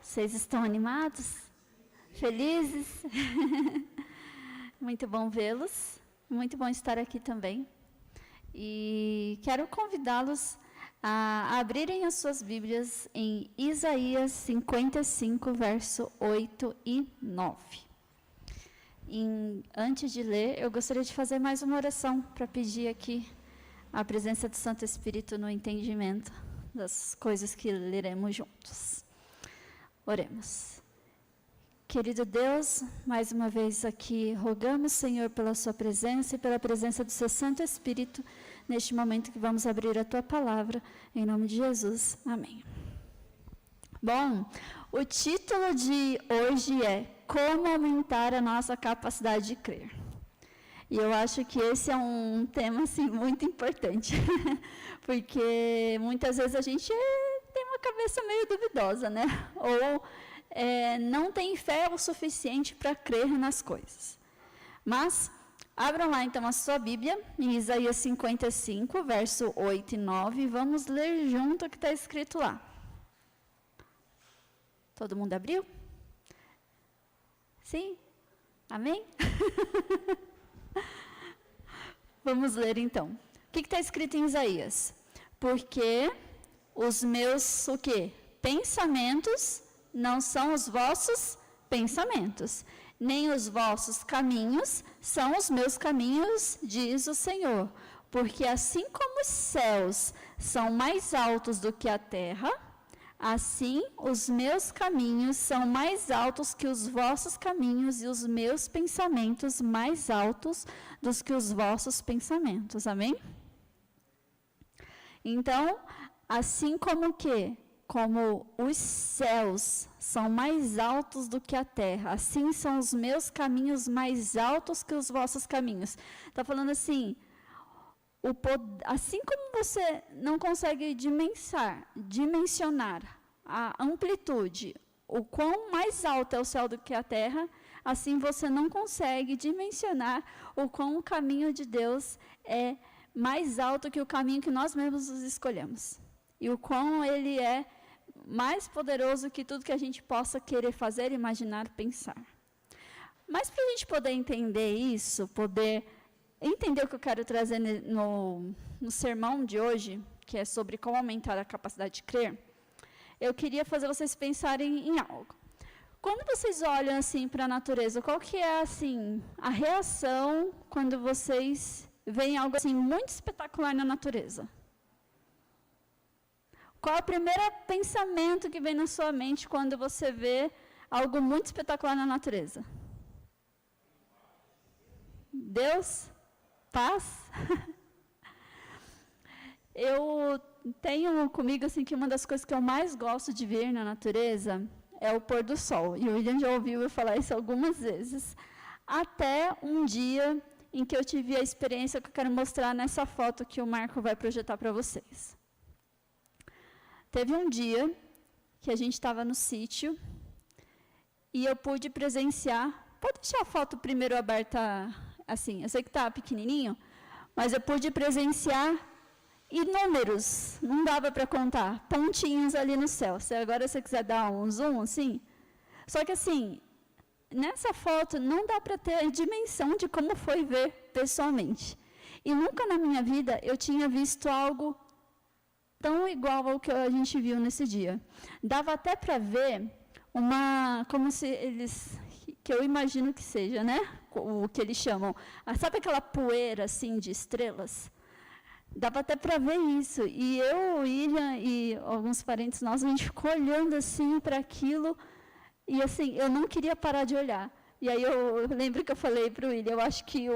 Vocês estão animados? Felizes? Muito bom vê-los. Muito bom estar aqui também. E quero convidá-los a abrirem as suas Bíblias em Isaías 55, verso 8 e 9. Antes de ler, eu gostaria de fazer mais uma oração para pedir aqui a presença do Santo Espírito no entendimento das coisas que leremos juntos. Oremos. Querido Deus, mais uma vez aqui rogamos, Senhor, pela sua presença e pela presença do seu Santo Espírito neste momento que vamos abrir a tua palavra, em nome de Jesus. Amém. Bom, o título de hoje é Como aumentar a nossa capacidade de crer. E eu acho que esse é um tema assim, muito importante, porque muitas vezes a gente tem uma cabeça meio duvidosa, né? Ou não tem fé o suficiente para crer nas coisas. Mas, abram lá então a sua Bíblia, em Isaías 55, verso 8 e 9, e vamos ler junto o que está escrito lá. Todo mundo abriu? Sim? Amém? Vamos ler então. O que está escrito em Isaías? Porque os meus, o quê? Pensamentos não são os vossos pensamentos, nem os vossos caminhos são os meus caminhos, diz o Senhor. Porque assim como os céus são mais altos do que a terra, assim os meus caminhos são mais altos que os vossos caminhos e os meus pensamentos mais altos do que os vossos pensamentos. Amém? Então, assim como que? Como os céus são mais altos do que a terra, assim são os meus caminhos mais altos que os vossos caminhos. Está falando assim, assim como você não consegue dimensionar a amplitude, o quão mais alto é o céu do que a terra, assim você não consegue dimensionar o quão o caminho de Deus é mais alto que o caminho que nós mesmos escolhemos. E o quão ele é mais poderoso que tudo que a gente possa querer fazer, imaginar, pensar. Mas para a gente poder entender isso, poder entender o que eu quero trazer no sermão de hoje, que é sobre como aumentar a capacidade de crer, eu queria fazer vocês pensarem em algo. Quando vocês olham assim para a natureza, qual que é assim a reação quando vocês veem algo assim muito espetacular na natureza? Qual é o primeiro pensamento que vem na sua mente quando você vê algo muito espetacular na natureza? Deus? Paz? Eu tenho comigo assim que uma das coisas que eu mais gosto de ver na natureza é o pôr do sol. E o William já ouviu eu falar isso algumas vezes. Até um dia em que eu tive a experiência que eu quero mostrar nessa foto que o Marco vai projetar para vocês. Teve um dia que a gente estava no sítio e eu pude presenciar. Pode deixar a foto primeiro aberta assim, eu sei que está pequenininho, mas eu pude presenciar inúmeros, não dava para contar, pontinhos ali no céu. Se agora você quiser dar um zoom assim. Só que assim, nessa foto não dá para ter a dimensão de como foi ver pessoalmente. E nunca na minha vida eu tinha visto algo tão igual ao que a gente viu nesse dia. Dava até para ver como se eles, que eu imagino que seja, né? O que eles chamam, sabe aquela poeira assim de estrelas? Dava até para ver isso. E eu, o William e alguns parentes nossos, a gente ficou olhando assim para aquilo e assim, eu não queria parar de olhar. E aí eu lembro que eu falei para o William, eu acho que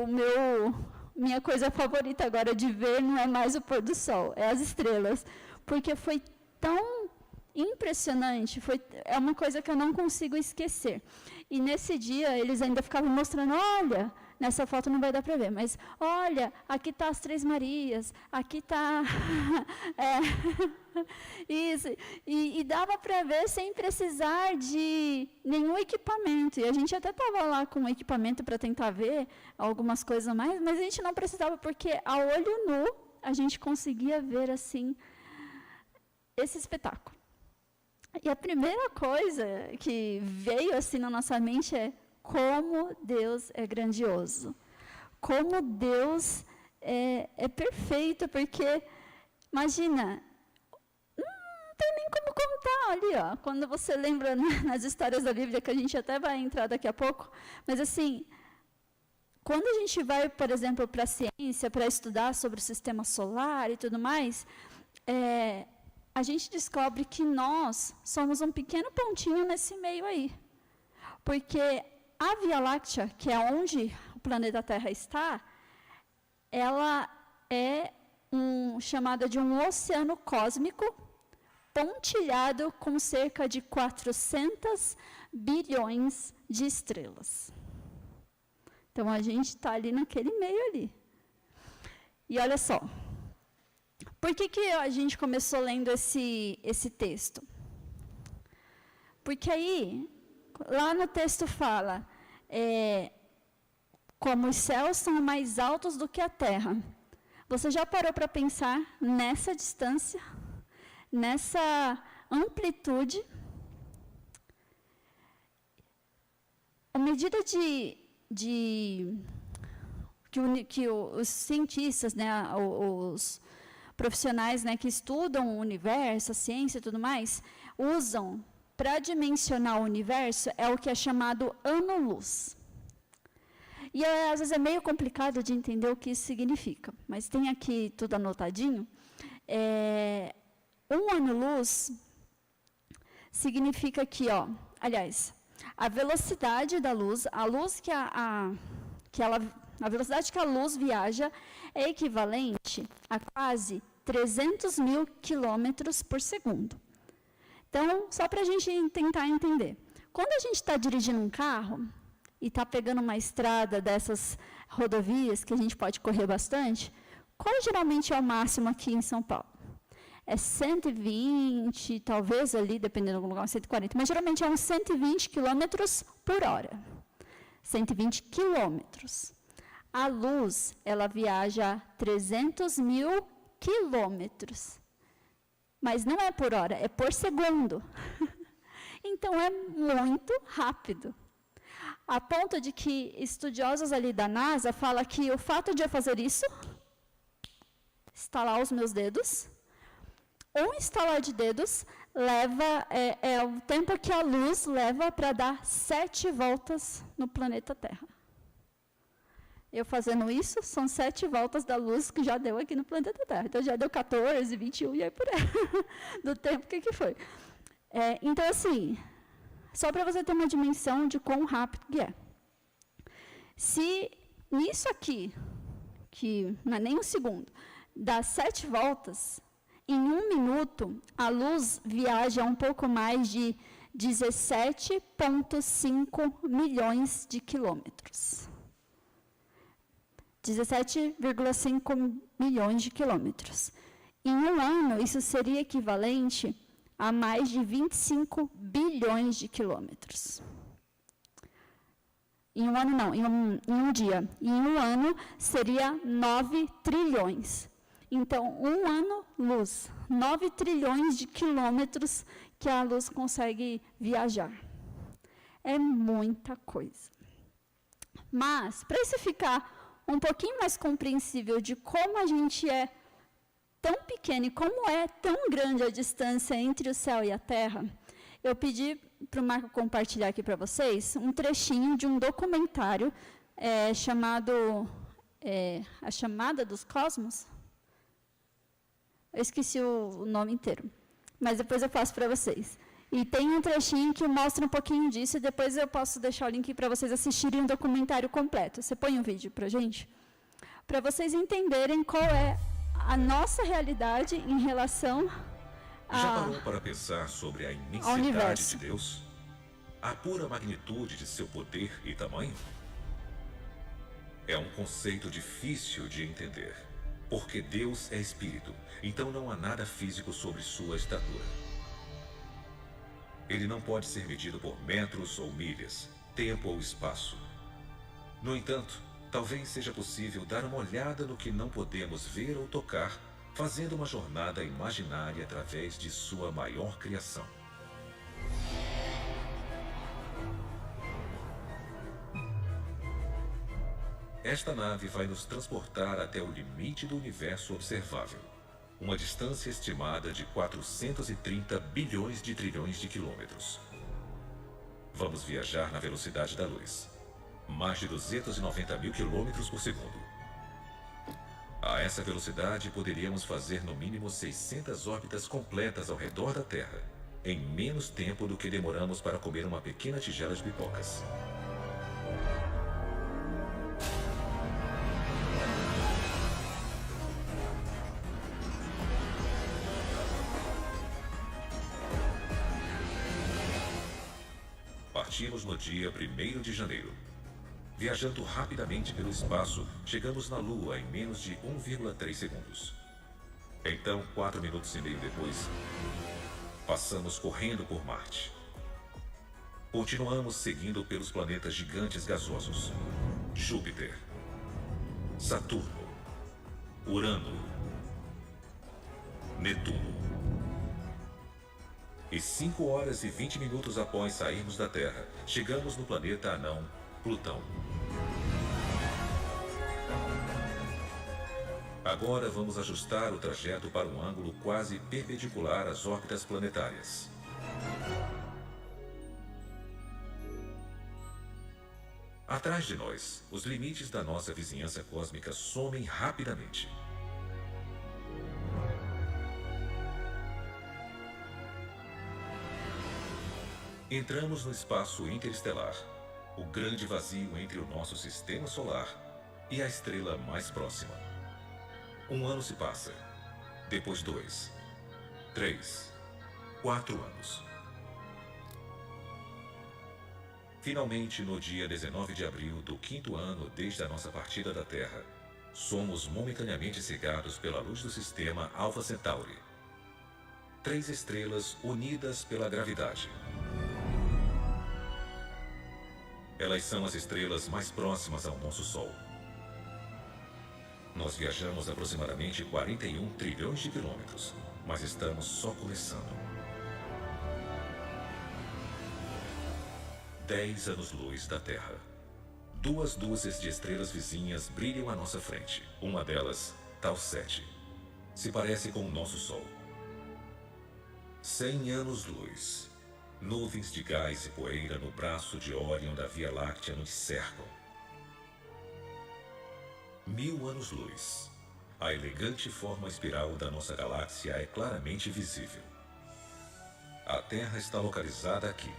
minha coisa favorita agora de ver não é mais o pôr do sol, é as estrelas, porque foi tão impressionante, é uma coisa que eu não consigo esquecer. E nesse dia eles ainda ficavam mostrando, olha, nessa foto não vai dar para ver, mas olha, aqui está as Três Marias, aqui está isso, e dava para ver sem precisar de nenhum equipamento, e a gente até estava lá com equipamento para tentar ver algumas coisas a mais, mas a gente não precisava, porque a olho nu a gente conseguia ver assim esse espetáculo. E a primeira coisa que veio assim na nossa mente é como Deus é grandioso. Como Deus é perfeito, porque, imagina, não tem nem como contar ali, ó, quando você lembra nas histórias da Bíblia, que a gente até vai entrar daqui a pouco, mas assim, quando a gente vai, por exemplo, para a ciência, para estudar sobre o sistema solar e tudo mais, a gente descobre que nós somos um pequeno pontinho nesse meio aí. Porque a Via Láctea, que é onde o planeta Terra está, ela é chamada de um oceano cósmico pontilhado com cerca de 400 bilhões de estrelas. Então, a gente está ali naquele meio ali. E olha só, por que a gente começou lendo esse texto? Porque aí, lá no texto fala, como os céus são mais altos do que a terra. Você já parou para pensar nessa distância, nessa amplitude? À medida que os cientistas, né, os profissionais, né, que estudam o universo, a ciência e tudo mais, usam para dimensionar o universo, é o que é chamado ano-luz. E às vezes é meio complicado de entender o que isso significa, mas tem aqui tudo anotadinho. Um ano-luz significa que, aliás, a velocidade da luz, a velocidade que a luz viaja é equivalente a quase 300 mil quilômetros por segundo. Então, só para a gente tentar entender. Quando a gente está dirigindo um carro e está pegando uma estrada dessas rodovias, que a gente pode correr bastante, qual geralmente é o máximo aqui em São Paulo? É 120, talvez ali, dependendo do lugar, 140, mas geralmente é uns 120 quilômetros por hora. 120 quilômetros. A luz, ela viaja 300 mil quilômetros. Mas não é por hora, é por segundo. Então, é muito rápido. A ponto de que estudiosos ali da NASA falam que o fato de eu fazer isso, estalar os meus dedos, um estalar de dedos leva, o tempo que a luz leva para dar 7 voltas no planeta Terra. Eu fazendo isso, são 7 voltas da luz que já deu aqui no planeta Terra. Então, já deu 14, 21 e aí por aí, do tempo que foi. Então, assim, só para você ter uma dimensão de quão rápido que é. Se nisso aqui, que não é nem um segundo, dá 7 voltas, em 1 minuto, a luz viaja um pouco mais de 17,5 milhões de quilômetros. 17,5 milhões de quilômetros. Em 1 ano, isso seria equivalente a mais de 25 bilhões de quilômetros. Em 1 ano, não, em um dia. Em 1 ano, seria 9 trilhões. Então, 1 ano, luz. 9 trilhões de quilômetros que a luz consegue viajar. É muita coisa. Mas, para isso ficar um pouquinho mais compreensível de como a gente é tão pequeno e como é tão grande a distância entre o céu e a terra, eu pedi para o Marco compartilhar aqui para vocês um trechinho de um documentário chamado A Chamada dos Cosmos. Eu esqueci o nome inteiro, mas depois eu passo para vocês. E tem um trechinho que mostra um pouquinho disso, e depois eu posso deixar o link para vocês assistirem o documentário completo. Você põe um vídeo para a gente? Para vocês entenderem qual é a nossa realidade em relação Já parou para pensar sobre a imensidade de Deus? A pura magnitude de seu poder e tamanho? É um conceito difícil de entender, porque Deus é espírito, então não há nada físico sobre sua estatura. Ele não pode ser medido por metros ou milhas, tempo ou espaço. No entanto, talvez seja possível dar uma olhada no que não podemos ver ou tocar, fazendo uma jornada imaginária através de sua maior criação. Esta nave vai nos transportar até o limite do universo observável, uma distância estimada de 430 bilhões de trilhões de quilômetros. Vamos viajar na velocidade da luz, mais de 290 mil quilômetros por segundo. A essa velocidade, poderíamos fazer no mínimo 600 órbitas completas ao redor da Terra, em menos tempo do que demoramos para comer uma pequena tigela de pipocas. Partimos no dia 1º de janeiro. Viajando rapidamente pelo espaço, chegamos na Lua em menos de 1,3 segundos. Então, 4 minutos e meio depois, passamos correndo por Marte. Continuamos seguindo pelos planetas gigantes gasosos: Júpiter, Saturno, Urano, Netuno. E 5 horas e 20 minutos após sairmos da Terra, chegamos no planeta anão Plutão. Agora vamos ajustar o trajeto para um ângulo quase perpendicular às órbitas planetárias. Atrás de nós, os limites da nossa vizinhança cósmica somem rapidamente. Entramos no espaço interestelar, o grande vazio entre o nosso sistema solar e a estrela mais próxima. 1 ano se passa, depois 2, 3, 4 anos. Finalmente, no dia 19 de abril do 5º ano desde a nossa partida da Terra, somos momentaneamente cegados pela luz do sistema Alpha Centauri. 3 estrelas unidas pela gravidade. Elas são as estrelas mais próximas ao nosso Sol. Nós viajamos aproximadamente 41 trilhões de quilômetros, mas estamos só começando. 10 anos-luz da Terra. 2 dúzias de estrelas vizinhas brilham à nossa frente. Uma delas, Tau 7, se parece com o nosso Sol. 100 anos-luz. Nuvens de gás e poeira no braço de Órion da Via Láctea nos cercam. 1000 anos-luz. A elegante forma espiral da nossa galáxia é claramente visível. A Terra está localizada aqui.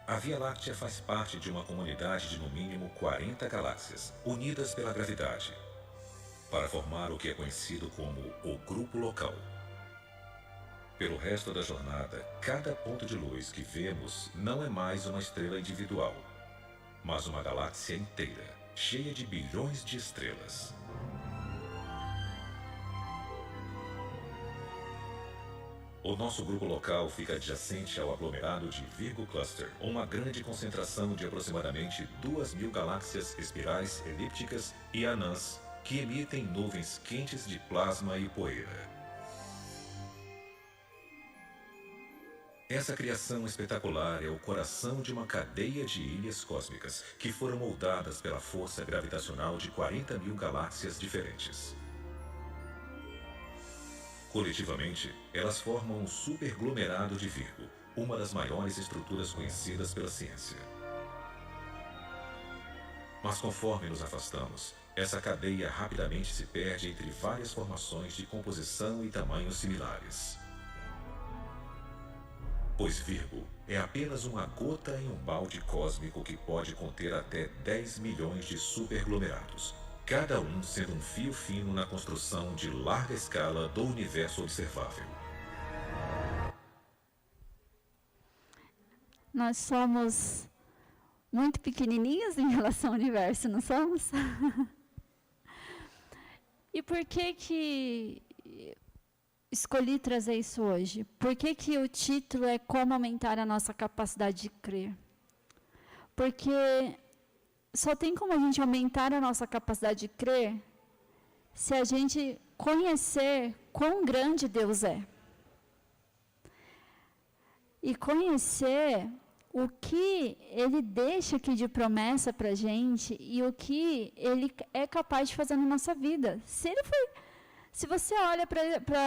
A Via Láctea faz parte de uma comunidade de no mínimo 40 galáxias, unidas pela gravidade, para formar o que é conhecido como o Grupo Local. Pelo resto da jornada, cada ponto de luz que vemos não é mais uma estrela individual, mas uma galáxia inteira, cheia de bilhões de estrelas. O nosso grupo local fica adjacente ao aglomerado de Virgo Cluster, uma grande concentração de aproximadamente 2.000 galáxias espirais elípticas e anãs que emitem nuvens quentes de plasma e poeira. Essa criação espetacular é o coração de uma cadeia de ilhas cósmicas que foram moldadas pela força gravitacional de 40.000 galáxias diferentes. Coletivamente, elas formam um superglomerado de Virgo, uma das maiores estruturas conhecidas pela ciência. Mas conforme nos afastamos, essa cadeia rapidamente se perde entre várias formações de composição e tamanhos similares. Pois Virgo é apenas uma gota em um balde cósmico que pode conter até 10 milhões de superglomerados, cada um sendo um fio fino na construção de larga escala do universo observável. Nós somos muito pequenininhos em relação ao universo, não somos? E por que escolhi trazer isso hoje? Por que o título é Como Aumentar a Nossa Capacidade de Crer? Porque só tem como a gente aumentar a nossa capacidade de crer se a gente conhecer quão grande Deus é. E conhecer o que ele deixa aqui de promessa para a gente e o que ele é capaz de fazer na nossa vida. Se você olha para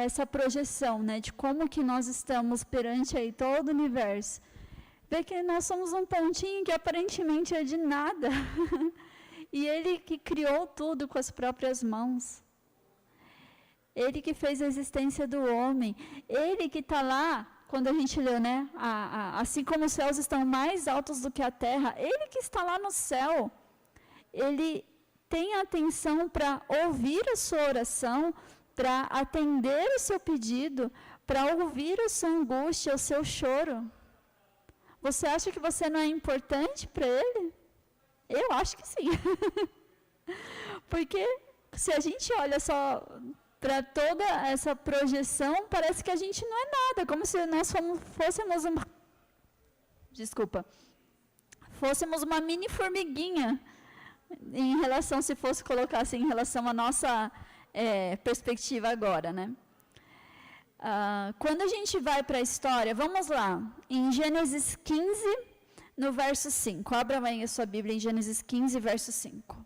essa projeção, né, de como que nós estamos perante aí todo o universo, vê que nós somos um pontinho que aparentemente é de nada. E ele que criou tudo com as próprias mãos. Ele que fez a existência do homem. Ele que está lá, quando a gente leu, né? Assim como os céus estão mais altos do que a terra, ele que está lá no céu, ele tem atenção para ouvir a sua oração, para atender o seu pedido, para ouvir a sua angústia, o seu choro. Você acha que você não é importante para ele? Eu acho que sim. Porque se a gente olha só para toda essa projeção, parece que a gente não é nada, como se nós fôssemos uma mini formiguinha, em relação, se fosse colocar assim, em relação à nossa perspectiva agora, né? Quando a gente vai para a história, vamos lá, em Gênesis 15, no verso 5. Abra aí a sua Bíblia em Gênesis 15, verso 5.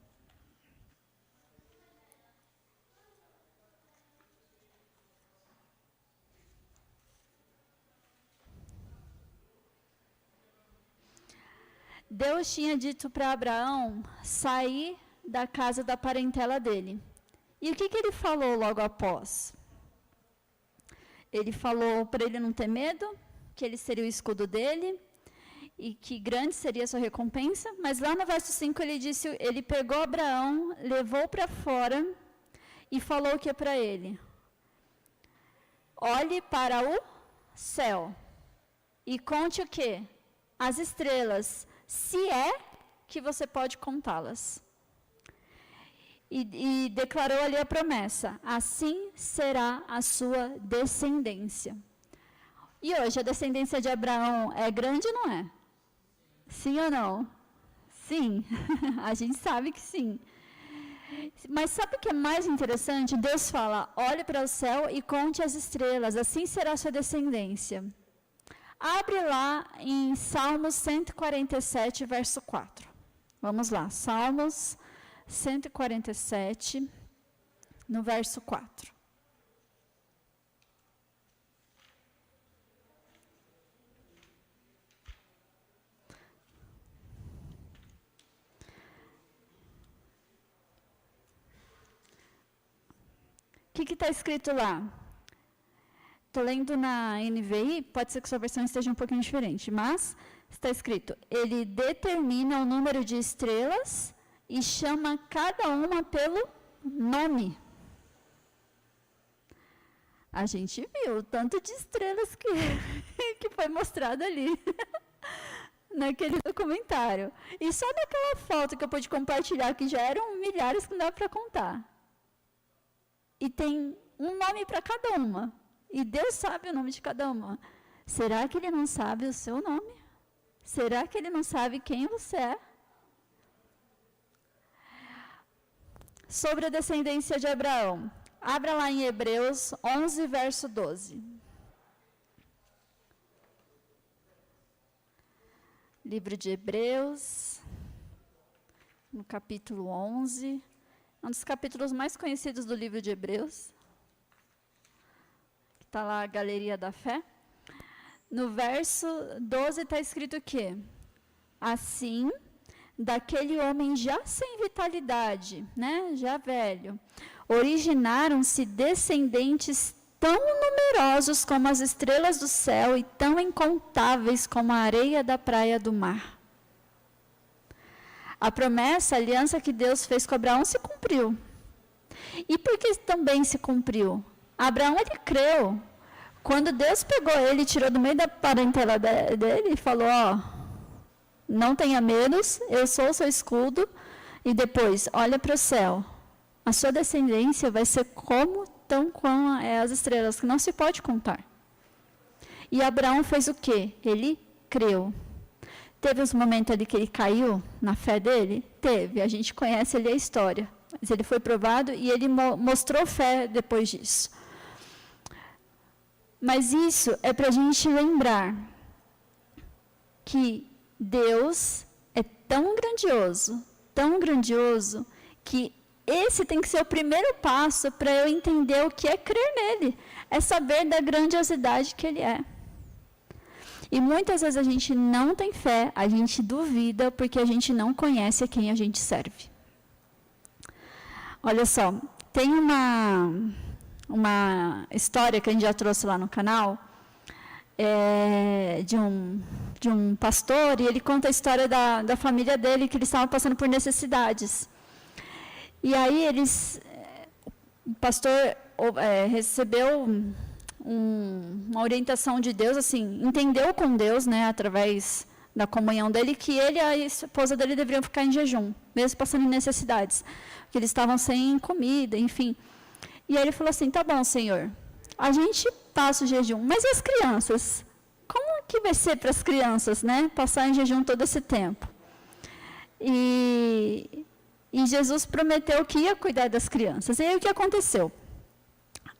Deus tinha dito para Abraão sair da casa da parentela dele. E o que ele falou logo após? Ele falou para ele não ter medo, que ele seria o escudo dele, e que grande seria a sua recompensa. Mas lá no verso 5 ele pegou Abraão, levou para fora e falou o que para ele? Olhe para o céu e conte o quê? As estrelas, se é que você pode contá-las. E declarou ali a promessa, assim será a sua descendência. E hoje a descendência de Abraão é grande ou não é? Sim ou não? Sim, a gente sabe que sim. Mas sabe o que é mais interessante? Deus fala, olhe para o céu e conte as estrelas, assim será a sua descendência. Abre lá em Salmos 147, verso 4. Vamos lá, Salmos 147, no verso 4. O que está escrito lá? Estou lendo na NVI, pode ser que sua versão esteja um pouquinho diferente, mas está escrito, ele determina o número de estrelas e chama cada uma pelo nome. A gente viu o tanto de estrelas que foi mostrado ali, naquele documentário. E só naquela foto que eu pude compartilhar, que já eram milhares que não dá para contar. E tem um nome para cada uma. E Deus sabe o nome de cada uma. Será que Ele não sabe o seu nome? Será que Ele não sabe quem você é? Sobre a descendência de Abraão. Abra lá em Hebreus 11, verso 12. Livro de Hebreus, no capítulo 11. Um dos capítulos mais conhecidos do livro de Hebreus. Está lá a Galeria da Fé. No verso 12 está escrito o quê? Assim, daquele homem já sem vitalidade, né, já velho, originaram-se descendentes tão numerosos como as estrelas do céu e tão incontáveis como a areia da praia do mar. A promessa, a aliança que Deus fez com Abraão se cumpriu. E por que também se cumpriu? Abraão, ele creu. Quando Deus pegou ele, tirou do meio da parentela dele e falou, não tenha medos, eu sou o seu escudo. E depois, olha para o céu. A sua descendência vai ser como as estrelas, que não se pode contar. E Abraão fez o quê? Ele creu. Teve uns momentos ali que ele caiu na fé dele? Teve, a gente conhece ali a história. Mas ele foi provado e ele mostrou fé depois disso. Mas isso é para a gente lembrar que Deus é tão grandioso, que esse tem que ser o primeiro passo para eu entender o que é crer nele, é saber da grandiosidade que ele é. E muitas vezes a gente não tem fé, a gente duvida porque a gente não conhece a quem a gente serve. Olha só, tem uma história que a gente já trouxe lá no canal, de um pastor, e ele conta a história da família dele, que eles estavam passando por necessidades. E aí o pastor recebeu uma orientação de Deus, assim, entendeu com Deus, né, através da comunhão dele, que ele e a esposa dele deveriam ficar em jejum, mesmo passando necessidades, que eles estavam sem comida, enfim. E aí ele falou assim, tá bom, Senhor, a gente passa o jejum, mas e as crianças? Como que vai ser para as crianças, né, passar em jejum todo esse tempo? E Jesus prometeu que ia cuidar das crianças. E aí o que aconteceu?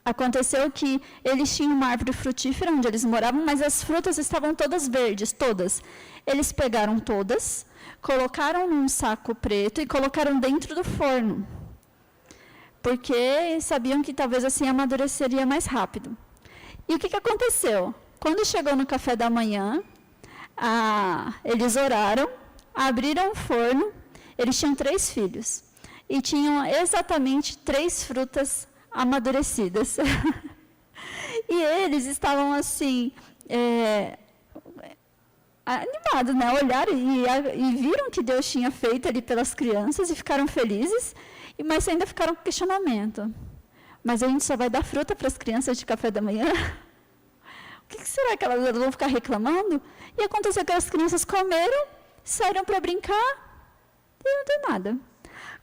Aconteceu que eles tinham uma árvore frutífera onde eles moravam, mas as frutas estavam todas verdes, todas. Eles pegaram todas, colocaram num saco preto e colocaram dentro do forno, porque sabiam que talvez assim amadureceria mais rápido. E o que aconteceu? Quando chegou no café da manhã, eles oraram, abriram o forno, eles tinham 3 filhos, e tinham exatamente 3 frutas amadurecidas. E eles estavam assim, animados, né? Olharam e viram que Deus tinha feito ali pelas crianças e ficaram felizes, mas ainda ficaram com questionamento. Mas a gente só vai dar fruta para as crianças de café da manhã? O que será que elas vão ficar reclamando? E aconteceu que as crianças comeram, saíram para brincar e não deu nada.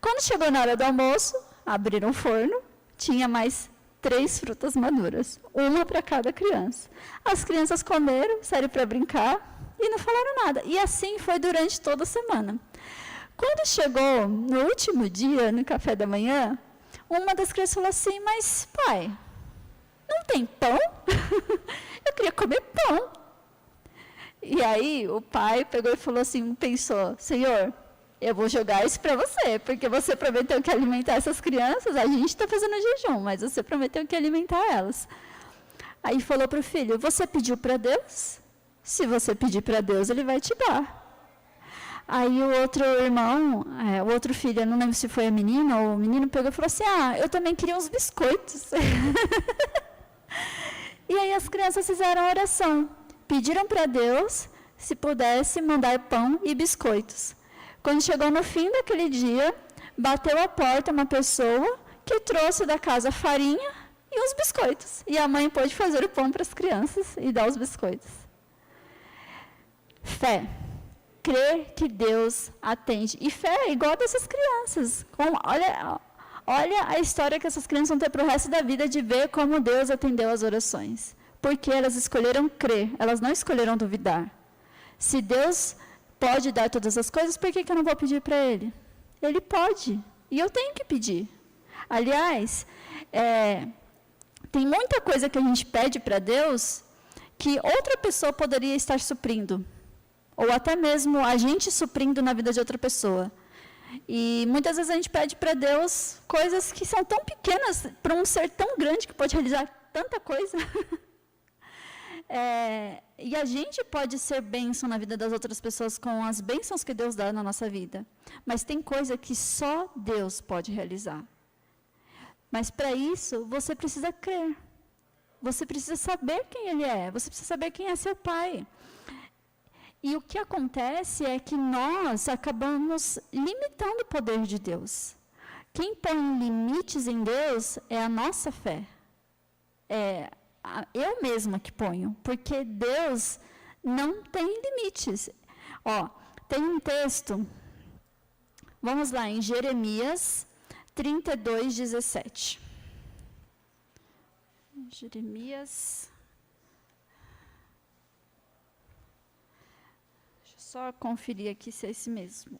Quando chegou na hora do almoço, abriram o forno, tinha mais 3 frutas maduras, uma para cada criança. As crianças comeram, saíram para brincar e não falaram nada. E assim foi durante toda a semana. Quando chegou no último dia, no café da manhã, uma das crianças falou assim, mas pai, não tem pão? Eu queria comer pão. E aí o pai pegou e falou assim, pensou, Senhor, eu vou jogar isso para você, porque você prometeu que ia alimentar essas crianças, a gente está fazendo jejum, mas você prometeu que ia alimentar elas. Aí falou para o filho, você pediu para Deus? Se você pedir para Deus, Ele vai te dar. Aí o outro irmão, o outro filho, eu não lembro se foi a menina ou o menino, pegou e falou assim, eu também queria uns biscoitos. E aí as crianças fizeram a oração, pediram para Deus, se pudesse, mandar pão e biscoitos. Quando chegou no fim daquele dia, bateu à porta uma pessoa que trouxe da casa farinha e os biscoitos. E a mãe pôde fazer o pão para as crianças e dar os biscoitos. Fé. Crer que Deus atende. E fé é igual dessas crianças. Olha a história que essas crianças vão ter para o resto da vida de ver como Deus atendeu as orações. Porque elas escolheram crer, elas não escolheram duvidar. Se Deus pode dar todas as coisas, por que eu não vou pedir para Ele? Ele pode, e eu tenho que pedir. Aliás, tem muita coisa que a gente pede para Deus que outra pessoa poderia estar suprindo, ou até mesmo a gente suprindo na vida de outra pessoa. E muitas vezes a gente pede para Deus coisas que são tão pequenas para um ser tão grande que pode realizar tanta coisa. E a gente pode ser bênção na vida das outras pessoas com as bênçãos que Deus dá na nossa vida. Mas tem coisa que só Deus pode realizar. Mas para isso, você precisa crer. Você precisa saber quem Ele é. Você precisa saber quem é seu Pai. E o que acontece é que nós acabamos limitando o poder de Deus. Quem põe limites em Deus é a nossa fé. Eu mesma que ponho, porque Deus não tem limites. Tem um texto, vamos lá, em Jeremias 32:17. Jeremias. Deixa eu só conferir aqui se é esse mesmo.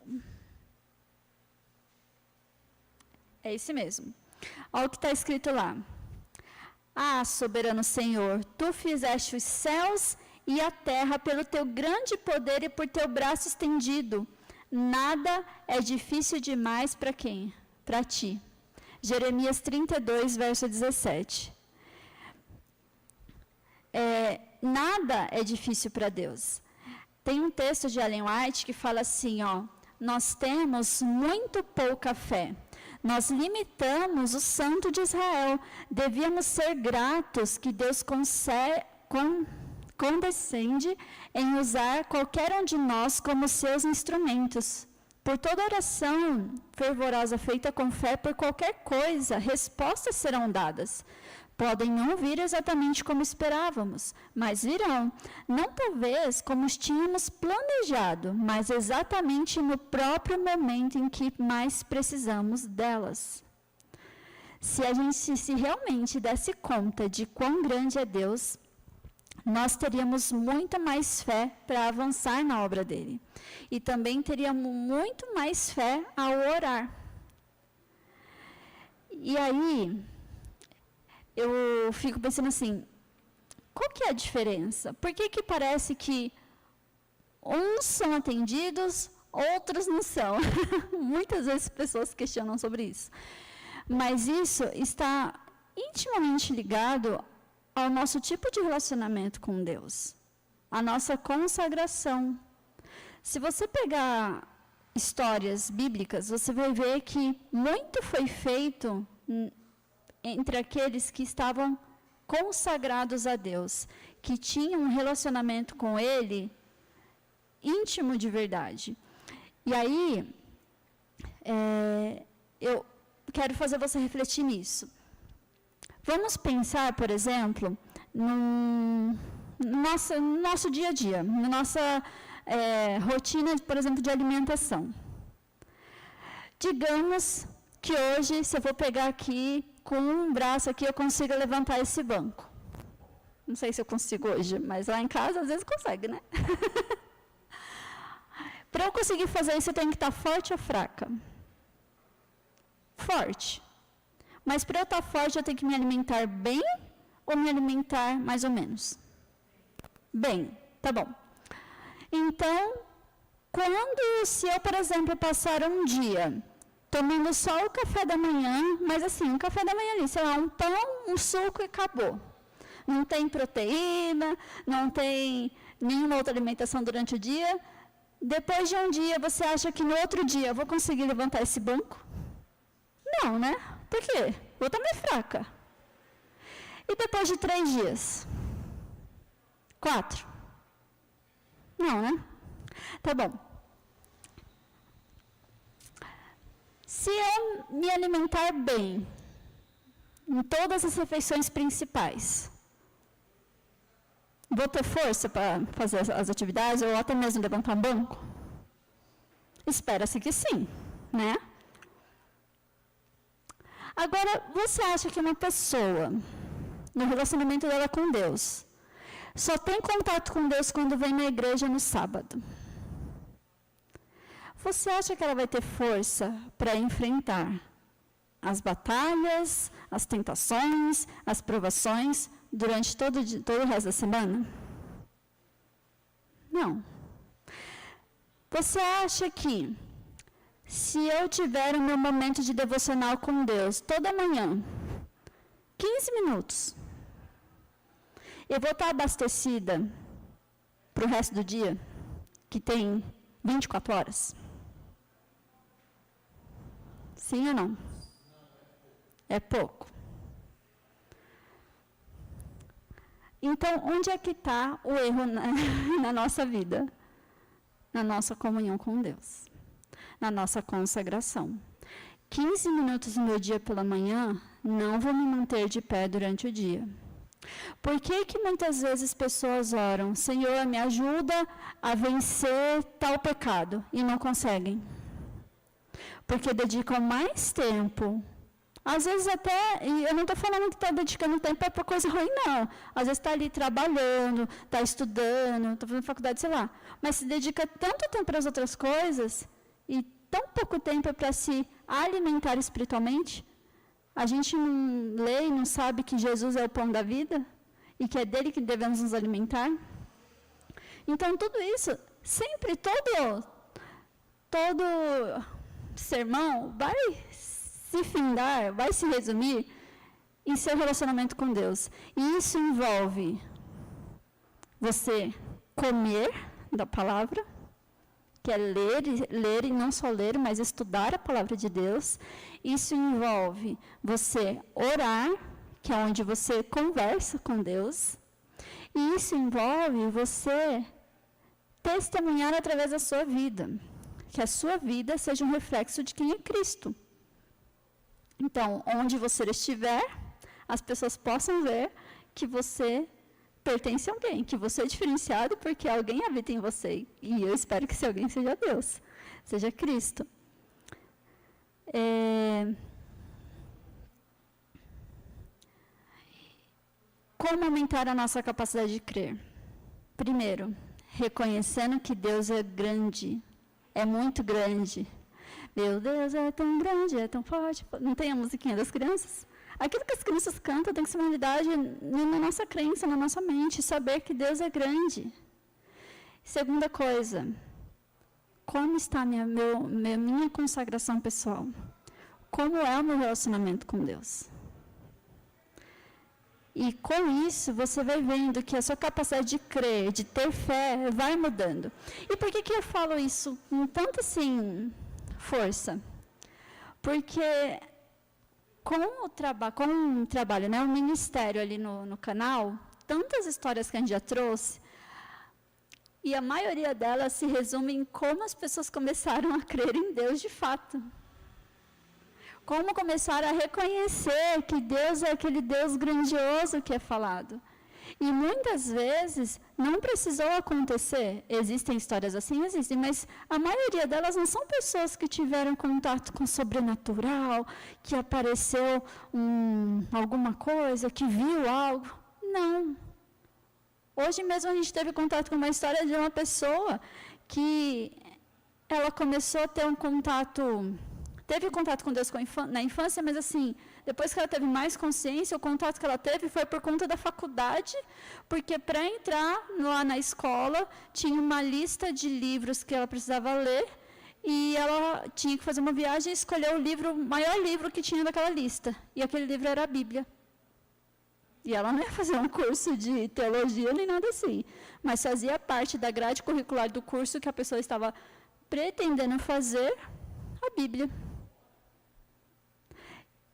É esse mesmo. Olha o que está escrito lá. Soberano Senhor, Tu fizeste os céus e a terra pelo teu grande poder e por teu braço estendido. Nada é difícil demais para quem? Para ti. Jeremias 32, verso 17. Nada é difícil para Deus. Tem um texto de Ellen White que fala assim, nós temos muito pouca fé. Nós limitamos o Santo de Israel. Devíamos ser gratos que Deus condescende em usar qualquer um de nós como seus instrumentos. Por toda oração fervorosa feita com fé por qualquer coisa, respostas serão dadas. Podem não vir exatamente como esperávamos, mas virão. Não talvez como tínhamos planejado, mas exatamente no próprio momento em que mais precisamos delas. Se a gente realmente desse conta de quão grande é Deus, nós teríamos muito mais fé para avançar na obra dele. E também teríamos muito mais fé ao orar. E aí, eu fico pensando assim, qual que é a diferença? Por que parece que uns são atendidos, outros não são? Muitas vezes pessoas questionam sobre isso. Mas isso está intimamente ligado ao nosso tipo de relacionamento com Deus, a nossa consagração. Se você pegar histórias bíblicas, você vai ver que muito foi feito entre aqueles que estavam consagrados a Deus, que tinham um relacionamento com Ele íntimo de verdade. E aí, eu quero fazer você refletir nisso. Vamos pensar, por exemplo, no nosso dia a dia, na nossa rotina, por exemplo, de alimentação. Digamos que hoje, se eu vou pegar aqui, com um braço aqui, eu consigo levantar esse banco. Não sei se eu consigo hoje, mas lá em casa, às vezes, consegue, né? Para eu conseguir fazer isso, eu tenho que estar forte ou fraca? Forte. Mas para eu estar forte, eu tenho que me alimentar bem ou me alimentar mais ou menos? Bem, tá bom. Então, se eu, por exemplo, passar um dia tomando só o café da manhã, mas assim, um café da manhã ali, sei lá, um pão, um suco e acabou. Não tem proteína, não tem nenhuma outra alimentação durante o dia. Depois de um dia, você acha que no outro dia eu vou conseguir levantar esse banco? Não, né? Por quê? Vou estar mais fraca. E depois de 3 dias? 4? Não, né? Tá bom. Se eu me alimentar bem, em todas as refeições principais, vou ter força para fazer as atividades ou até mesmo levantar um banco? Espera-se que sim, né? Agora, você acha que uma pessoa, no relacionamento dela com Deus, só tem contato com Deus quando vem na igreja no sábado? Você acha que ela vai ter força para enfrentar as batalhas, as tentações, as provações durante todo o resto da semana? Não. Você acha que se eu tiver o meu momento de devocional com Deus toda manhã, 15 minutos, eu vou estar abastecida para o resto do dia, que tem 24 horas? Sim ou não? É pouco. Então, onde é que está o erro na nossa vida? Na nossa comunhão com Deus, na nossa consagração. 15 minutos no meu dia pela manhã não vão me manter de pé durante o dia. Por que muitas vezes pessoas oram, Senhor, me ajuda a vencer tal pecado, e não conseguem? Porque dedicam mais tempo. Às vezes até, e eu não estou falando que está dedicando tempo para coisa ruim, não. Às vezes está ali trabalhando, está estudando, está fazendo faculdade, sei lá. Mas se dedica tanto tempo para as outras coisas, e tão pouco tempo para se alimentar espiritualmente. A gente não lê e não sabe que Jesus é o pão da vida, e que é dele que devemos nos alimentar. Então, tudo isso, sempre, todo sermão vai se findar, vai se resumir em seu relacionamento com Deus. E isso envolve você comer da palavra, que é ler e não só ler, mas estudar a palavra de Deus. Isso envolve você orar, que é onde você conversa com Deus. E isso envolve você testemunhar através da sua vida, que a sua vida seja um reflexo de quem é Cristo. Então, onde você estiver, as pessoas possam ver que você pertence a alguém, que você é diferenciado porque alguém habita em você. E eu espero que esse alguém seja Deus, seja Cristo. Como aumentar a nossa capacidade de crer? Primeiro, reconhecendo que Deus é grande, é muito grande. Meu Deus é tão grande, é tão forte. Não tem a musiquinha das crianças? Aquilo que as crianças cantam tem que ser uma realidade na nossa crença, na nossa mente, saber que Deus é grande. Segunda coisa, como está minha consagração pessoal? Como é o meu relacionamento com Deus? E com isso, você vai vendo que a sua capacidade de crer, de ter fé, vai mudando. E por que eu falo isso com tanta, assim, força? Porque com o trabalho, né, o ministério ali no canal, tantas histórias que a gente já trouxe, e a maioria delas se resume em como as pessoas começaram a crer em Deus de fato. Como começaram a reconhecer que Deus é aquele Deus grandioso que é falado. E muitas vezes não precisou acontecer. Existem histórias assim, existem, mas a maioria delas não são pessoas que tiveram contato com o sobrenatural, que apareceu alguma coisa, que viu algo. Não. Hoje mesmo a gente teve contato com uma história de uma pessoa que ela começou a ter teve contato com Deus na infância, mas assim, depois que ela teve mais consciência, o contato que ela teve foi por conta da faculdade, porque para entrar lá na escola, tinha uma lista de livros que ela precisava ler, e ela tinha que fazer uma viagem e escolher o maior livro que tinha daquela lista, e aquele livro era a Bíblia. E ela não ia fazer um curso de teologia nem nada assim, mas fazia parte da grade curricular do curso que a pessoa estava pretendendo fazer, a Bíblia.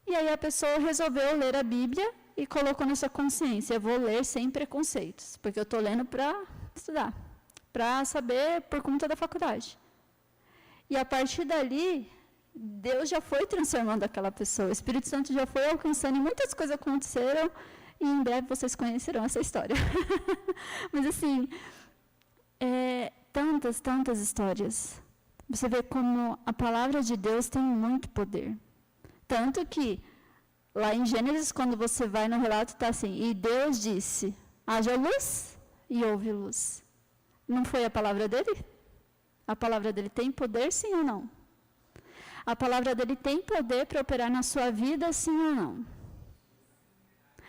E aí a pessoa resolveu ler a Bíblia e colocou na sua consciência, eu vou ler sem preconceitos, porque eu estou lendo para estudar, para saber por conta da faculdade. E a partir dali, Deus já foi transformando aquela pessoa, o Espírito Santo já foi alcançando, e muitas coisas aconteceram, e em breve vocês conhecerão essa história. Mas assim, tantas histórias. Você vê como a palavra de Deus tem muito poder. Tanto que, lá em Gênesis, quando você vai no relato, está assim, e Deus disse, haja luz e houve luz. Não foi a palavra dele? A palavra dele tem poder, sim ou não? A palavra dele tem poder para operar na sua vida, sim ou não?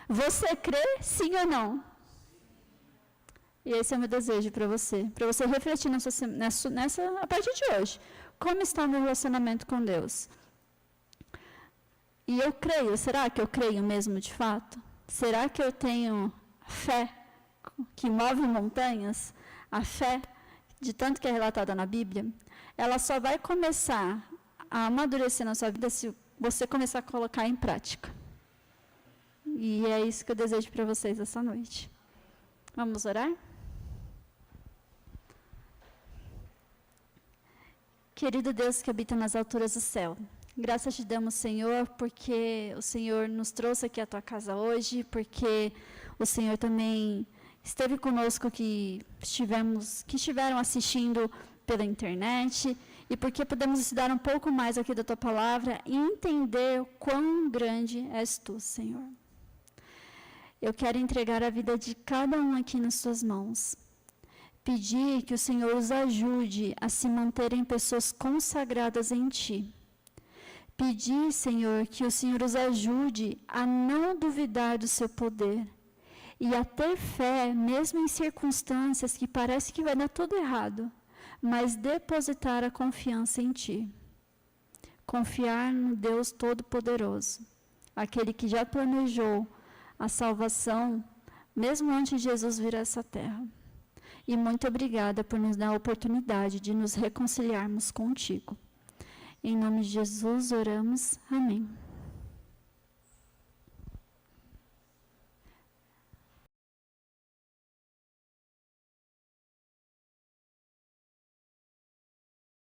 Você crê, sim ou não? E esse é o meu desejo para você refletir a partir de hoje. Como está o meu relacionamento com Deus? E eu creio, será que eu creio mesmo de fato? Será que eu tenho fé que move montanhas? A fé, de tanto que é relatada na Bíblia, ela só vai começar a amadurecer na sua vida se você começar a colocar em prática. E é isso que eu desejo para vocês essa noite. Vamos orar? Querido Deus que habita nas alturas do céu, graças te damos, Senhor, porque o Senhor nos trouxe aqui à tua casa hoje, porque o Senhor também esteve conosco que estiveram assistindo pela internet, e porque podemos estudar um pouco mais aqui da tua palavra e entender o quão grande és tu, Senhor. Eu quero entregar a vida de cada um aqui nas tuas mãos. Pedir que o Senhor os ajude a se manterem pessoas consagradas em ti. Pedir, Senhor, que o Senhor os ajude a não duvidar do seu poder e a ter fé, mesmo em circunstâncias que parece que vai dar tudo errado, mas depositar a confiança em Ti. Confiar no Deus Todo-Poderoso, aquele que já planejou a salvação, mesmo antes de Jesus vir a essa terra. E muito obrigada por nos dar a oportunidade de nos reconciliarmos contigo. Em nome de Jesus oramos. Amém.